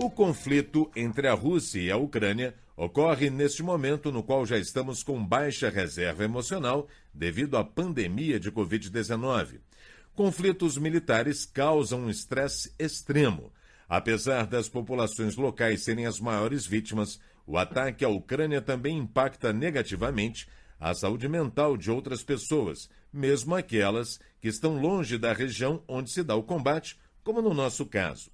O conflito entre a Rússia e a Ucrânia ocorre neste momento no qual já estamos com baixa reserva emocional devido à pandemia de Covid-19. Conflitos militares causam um estresse extremo. Apesar das populações locais serem as maiores vítimas, o ataque à Ucrânia também impacta negativamente a saúde mental de outras pessoas, mesmo aquelas que estão longe da região onde se dá o combate, como no nosso caso.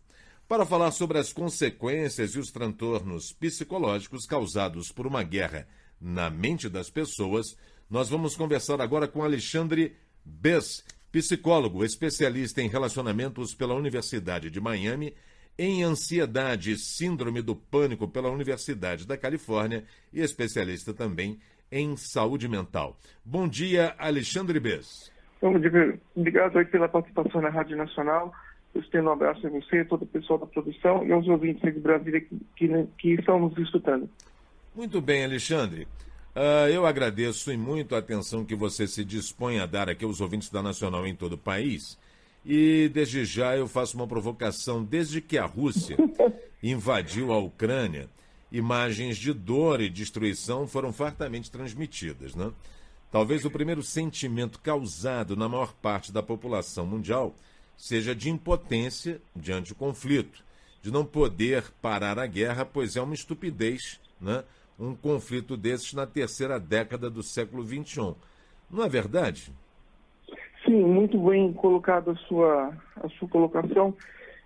Para falar sobre as consequências e os transtornos psicológicos causados por uma guerra na mente das pessoas, nós vamos conversar agora com Alexandre Bess, psicólogo, especialista em relacionamentos pela Universidade de Miami, em ansiedade e síndrome do pânico pela Universidade da Califórnia e especialista também em saúde mental. Bom dia, Alexandre Bess. Bom dia, obrigado aí pela participação na Rádio Nacional. Eu estendo um abraço a você, todo o pessoal da produção e aos ouvintes de Brasília que estão nos escutando. Muito bem, Alexandre. Eu agradeço e muito a atenção que você se dispõe a dar aqui aos ouvintes da Nacional em todo o país. E desde já eu faço uma provocação. Desde que a Rússia invadiu a Ucrânia, imagens de dor e destruição foram fartamente transmitidas, né? Talvez o primeiro sentimento causado na maior parte da população mundial seja de impotência diante do conflito, de não poder parar a guerra, pois é uma estupidez, né? Um conflito desses na terceira década do século XXI. Não é verdade? Sim, muito bem colocada a sua colocação.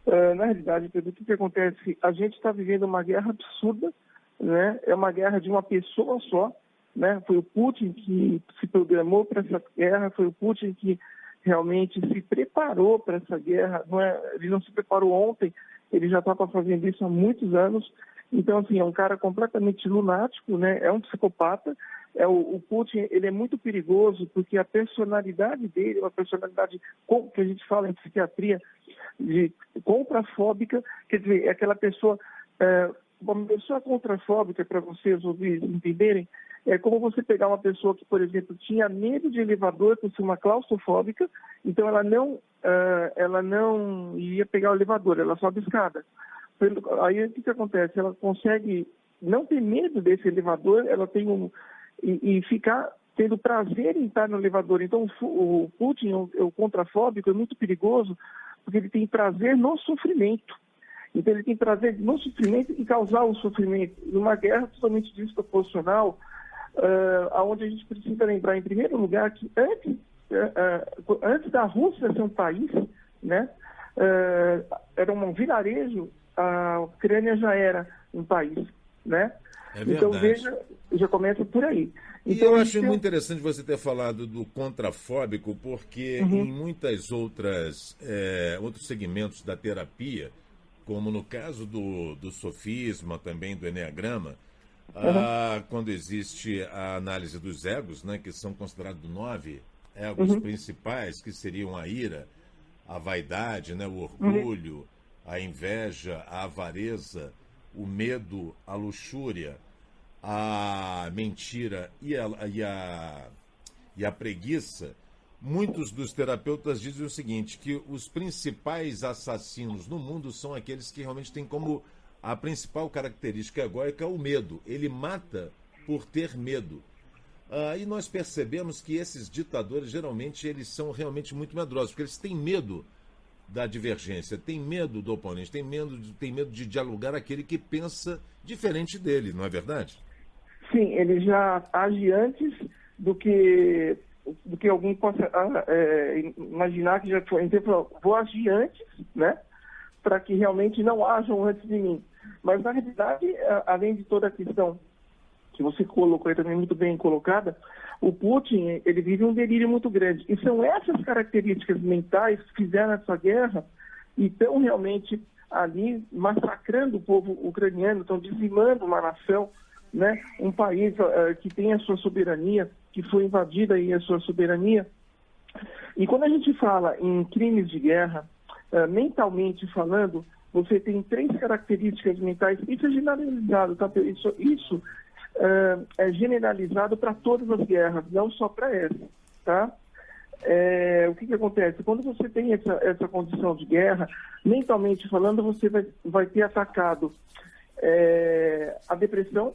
Na realidade, Pedro, o que acontece? A gente está vivendo uma guerra absurda, né? É uma guerra de uma pessoa só, né? Foi o Putin que se programou para essa guerra, foi o Putin que realmente se preparou para essa guerra. Ele não se preparou ontem, ele já estava fazendo isso há muitos anos. Então, assim, é um cara completamente lunático, né? É um psicopata. O Putin, ele é muito perigoso porque a personalidade dele é uma personalidade, que a gente fala em psiquiatria, de contrafóbica. Quer dizer, é aquela pessoa... Uma pessoa contrafóbica, para vocês entenderem, é como você pegar uma pessoa que, por exemplo, tinha medo de elevador por ser uma claustrofóbica, então ela não iria pegar o elevador, ela sobe escada. Aí o que acontece? Ela consegue não ter medo desse elevador, ela tem e ficar tendo prazer em estar no elevador. Então o Putin, o contrafóbico, é muito perigoso porque ele tem prazer no sofrimento. Então ele tem prazer no sofrimento e causar o sofrimento. Numa guerra totalmente desproporcional, onde a gente precisa lembrar, em primeiro lugar, que antes da Rússia ser um país, né, era um vilarejo, a Ucrânia já era um país, né? É verdade. Então, veja, já começa por aí. Então, eu acho muito interessante você ter falado do contrafóbico, porque em muitas outros segmentos da terapia, como no caso do sofisma, também do eneagrama, quando existe a análise dos egos, né, que são considerados 9 egos principais, que seriam a ira, a vaidade, né, o orgulho, a inveja, a avareza, o medo, a luxúria, a mentira e a preguiça. Muitos dos terapeutas dizem o seguinte, que os principais assassinos no mundo são aqueles que realmente têm como a principal característica egóica o medo. Ele mata por ter medo. E nós percebemos que esses ditadores, geralmente, eles são realmente muito medrosos, porque eles têm medo da divergência, têm medo do oponente, têm medo de dialogar aquele que pensa diferente dele, não é verdade? Sim, ele já age antes do que alguém possa imaginar que já foi. Então, vou agir antes, né, para que realmente não hajam antes de mim. Mas, na realidade, além de toda a questão que você colocou aí também muito bem colocada, o Putin, ele vive um delírio muito grande. E são essas características mentais que fizeram essa guerra e estão realmente ali massacrando o povo ucraniano, estão dizimando uma nação, né? Um país que tem a sua soberania, que foi invadida aí a sua soberania. E quando a gente fala em crimes de guerra, mentalmente falando, você tem 3 características mentais. Isso é generalizado, tá? Isso é generalizado para todas as guerras, não só para essa, tá? o que acontece? Quando você tem essa condição de guerra, mentalmente falando, você vai ter atacado a depressão,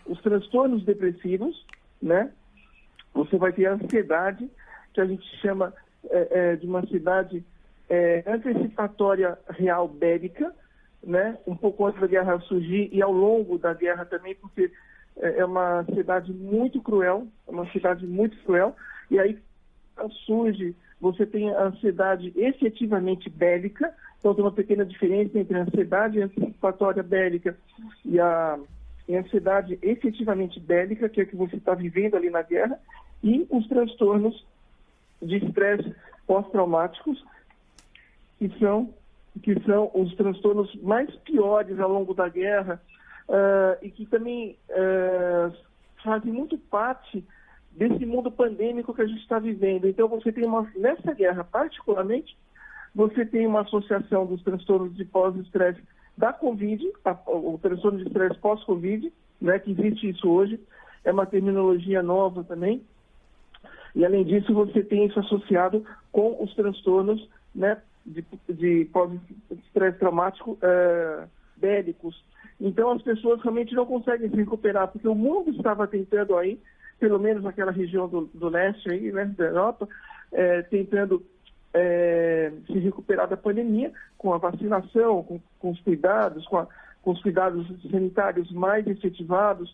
os transtornos depressivos, né? Você vai ter a ansiedade, que a gente chama de uma ansiedade antecipatória real bélica, né? Um pouco antes da guerra surgir e ao longo da guerra também, porque é uma ansiedade muito cruel, e aí surge, você tem a ansiedade efetivamente bélica, então tem uma pequena diferença entre a ansiedade antecipatória bélica e a ansiedade efetivamente bélica, que é que você está vivendo ali na guerra, e os transtornos de estresse pós-traumáticos, que são os transtornos mais piores ao longo da guerra, e que também fazem muito parte desse mundo pandêmico que a gente está vivendo. Então, você tem nessa guerra, particularmente, você tem uma associação dos transtornos de pós-estresse da Covid, o transtorno de estresse pós-Covid, né, que existe isso hoje, é uma terminologia nova também, e além disso, você tem isso associado com os transtornos, né, de pós-estresse traumático bélicos. Então, as pessoas realmente não conseguem se recuperar, porque o mundo estava tentando aí, pelo menos naquela região do leste aí, né, da Europa, tentando se recuperar da pandemia com a vacinação, com os cuidados, com os cuidados sanitários mais efetivados,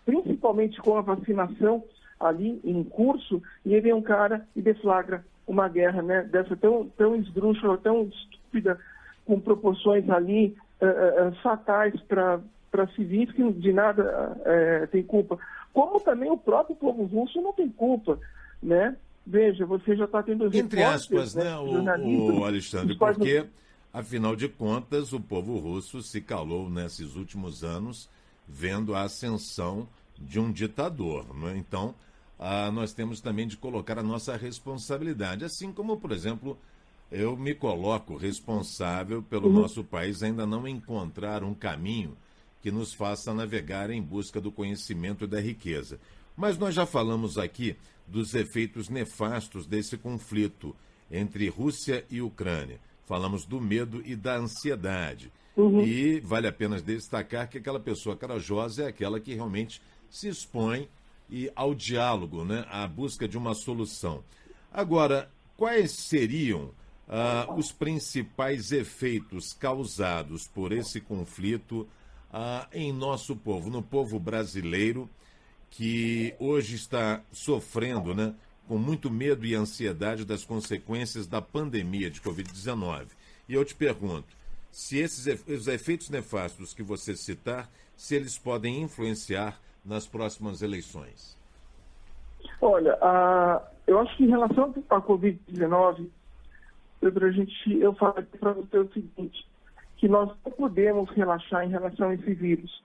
principalmente com a vacinação ali em curso, e aí vem um cara e deflagra uma guerra, né, dessa tão esdrúxula, tão estúpida, com proporções ali fatais para civis que de nada tem culpa. Como também o próprio povo russo não tem culpa, né? Veja, você já está tendo... Entre aspas, né, o Alexandre, porque, afinal de contas, o povo russo se calou nesses últimos anos vendo a ascensão de um ditador, né? Então, nós temos também de colocar a nossa responsabilidade, assim como, por exemplo, eu me coloco responsável pelo nosso país ainda não encontrar um caminho que nos faça navegar em busca do conhecimento e da riqueza. Mas nós já falamos aqui dos efeitos nefastos desse conflito entre Rússia e Ucrânia. Falamos do medo e da ansiedade. E vale a pena destacar que aquela pessoa corajosa é aquela que realmente se expõe ao diálogo, né, à busca de uma solução. Agora, quais seriam os principais efeitos causados por esse conflito em nosso povo, no povo brasileiro, que hoje está sofrendo, né, com muito medo e ansiedade das consequências da pandemia de Covid-19. E eu te pergunto, se os efeitos nefastos que você citar, se eles podem influenciar nas próximas eleições. Olha, eu acho que em relação à Covid-19, eu falo para você o seguinte, que nós não podemos relaxar em relação a esse vírus.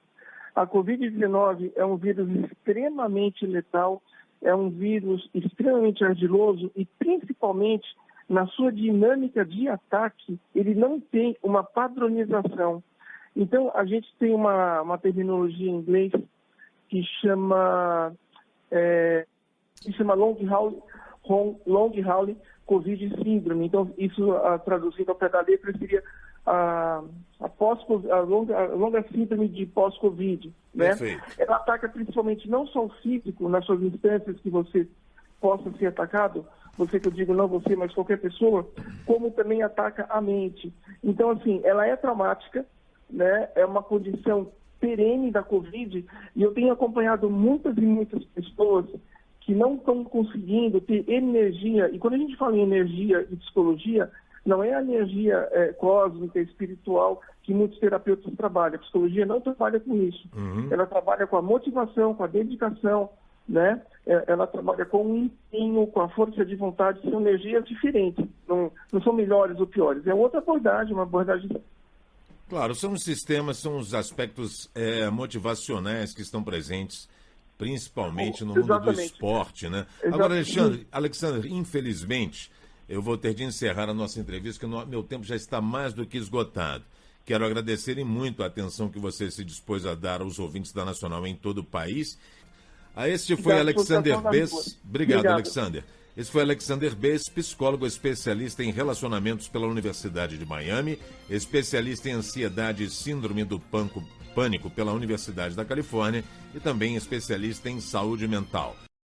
A Covid-19 é um vírus extremamente letal, é um vírus extremamente ardiloso e, principalmente, na sua dinâmica de ataque, ele não tem uma padronização. Então, a gente tem uma terminologia em inglês que chama long haul Covid Síndrome. Então, isso, traduzido ao pé da letra, seria a longa síndrome de pós-Covid, né? Ela ataca principalmente não só o físico, nas suas instâncias que você possa ser atacado, você que eu digo não você, mas qualquer pessoa, como também ataca a mente. Então, assim, ela é traumática, né? É uma condição perene da Covid, e eu tenho acompanhado muitas e muitas pessoas que não estão conseguindo ter energia, e quando a gente fala em energia e psicologia, não é a energia cósmica, espiritual, que muitos terapeutas trabalham. A psicologia não trabalha com isso. Ela trabalha com a motivação, com a dedicação, né? Ela trabalha com o empenho, com a força de vontade. São energias diferentes, não são melhores ou piores. É outra abordagem, uma abordagem... Claro, são os sistemas, são os aspectos motivacionais que estão presentes, principalmente no mundo do esporte, né? Exatamente. Agora, Alexandre, infelizmente, eu vou ter de encerrar a nossa entrevista, porque meu tempo já está mais do que esgotado. Quero agradecer muito a atenção que você se dispôs a dar aos ouvintes da Nacional em todo o país. Este foi Alexander Bess. Obrigado, Alexander. Esse foi Alexander Bess, psicólogo especialista em relacionamentos pela Universidade de Miami, especialista em ansiedade e síndrome do pânico pela Universidade da Califórnia e também especialista em saúde mental.